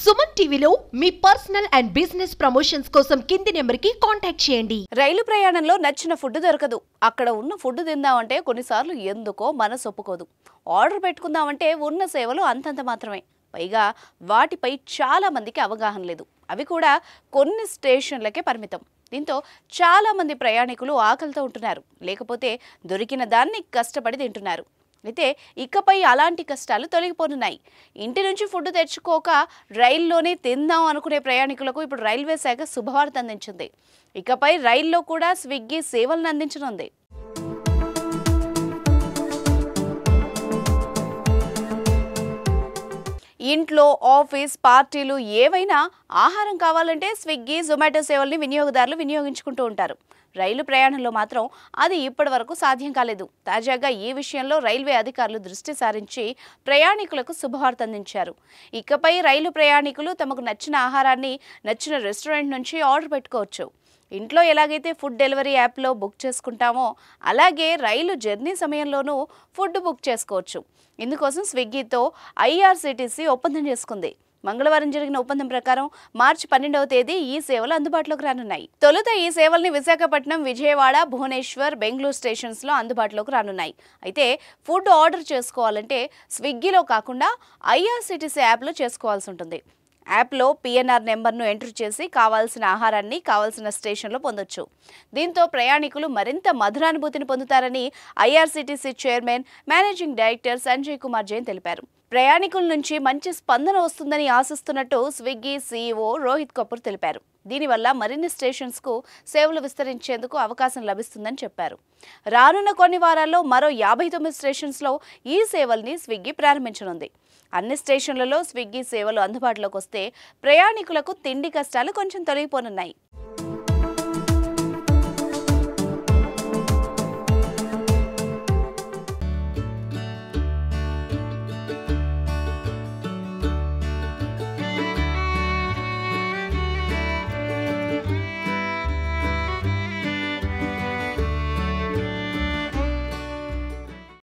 సుమన్ టీవీలో మీ personal and business promotions కోసం కింది నెంబర్కి కాంటాక్ట్ చేయండి. రైలు ప్రయాణంలో నచ్చిన ఫుడ్ దొరకదు. అక్కడ ఉన్న ఫుడ్ తిందామంటే కొన్నిసార్లు ఎందుకో మనసు ఒప్పుకోదు. ఆర్డర్ పెట్టుకుందామంటే ఉన్న సేవలు అంతంత మాత్రమే. పైగా వాటిపై చాలా మందికి అవగాహన లేదు. అవి కూడా కొన్ని స్టేషన్లకే పరిమితం. దీంతో చాలా మంది ప్రయాణికులు ఆకలితో ఉంటున్నారు. లేకపోతే దొరికిన దాన్ని కష్టపడి తింటున్నారు. అయితే ఇకపై అలాంటి కష్టాలు తొలగిపోనున్నాయి. ఇంటి నుంచి ఫుడ్ తెచ్చుకోక రైల్లోనే తిందాం అనుకునే ప్రయాణికులకు ఇప్పుడు రైల్వే శాఖ శుభవార్త అందించింది. ఇకపై రైల్లో కూడా స్విగ్గీ సేవలను అందించనుంది. ఇంట్లో ఆఫీస్ పార్టీలు ఏవైనా ఆహారం కావాలంటే స్విగ్గీ జొమాటో సేవల్ని వినియోగదారులు వినియోగించుకుంటూ ఉంటారు. రైలు ప్రయాణంలో మాత్రం అది ఇప్పటి వరకు సాధ్యం కాలేదు. తాజాగా ఈ విషయంలో రైల్వే అధికారులు దృష్టి సారించి ప్రయాణికులకు శుభవార్త అందించారు. ఇకపై రైలు ప్రయాణికులు తమకు నచ్చిన ఆహారాన్ని నచ్చిన రెస్టారెంట్ నుంచి ఆర్డర్ పెట్టుకోవచ్చు. ఇంట్లో ఎలాగైతే ఫుడ్ డెలివరీ యాప్లో బుక్ చేసుకుంటామో అలాగే రైలు జర్నీ సమయంలోనూ ఫుడ్ బుక్ చేసుకోవచ్చు. ఇందుకోసం స్విగ్గీతో ఐఆర్సీటీసీ ఒప్పందం చేసుకుంది. మంగళవారం జరిగిన ఒప్పందం ప్రకారం మార్చి 12వ తేదీ ఈ సేవలు అందుబాటులోకి రానున్నాయి. తొలుత ఈ సేవల్ని విశాఖపట్నం, విజయవాడ, భువనేశ్వర్, బెంగళూరు స్టేషన్స్లో అందుబాటులోకి రానున్నాయి. అయితే ఫుడ్ ఆర్డర్ చేసుకోవాలంటే స్విగ్గీలో కాకుండా ఐఆర్సీటీసీ యాప్లో చేసుకోవాల్సి ఉంటుంది. యాప్లో పిఎన్ఆర్ నెంబర్ను ఎంటర్ చేసి కావాల్సిన ఆహారాన్ని కావాల్సిన స్టేషన్లో పొందొచ్చు. దీంతో ప్రయాణికులు మరింత మధురానుభూతిని పొందుతారని IRCTC chairman, managing director Sanjay Kumar Jain తెలిపారు. ప్రయాణికుల నుంచి మంచి స్పందన వస్తుందని ఆశిస్తున్నట్టు స్విగ్గీ సీఈఓ రోహిత్ కపూర్ తెలిపారు. దీనివల్ల మరిన్ని స్టేషన్స్కు సేవలు విస్తరించేందుకు అవకాశం లభిస్తుందని చెప్పారు. రానున్న కొన్ని వారాల్లో మరో 59 స్టేషన్స్లో ఈ సేవల్ని స్విగ్గీ ప్రారంభించనుంది. అన్ని స్టేషన్లలో స్విగ్గీ సేవలు అందుబాటులోకి వస్తే ప్రయాణికులకు తిండి కష్టాలు కొంచెం తొలగిపోనున్నాయి.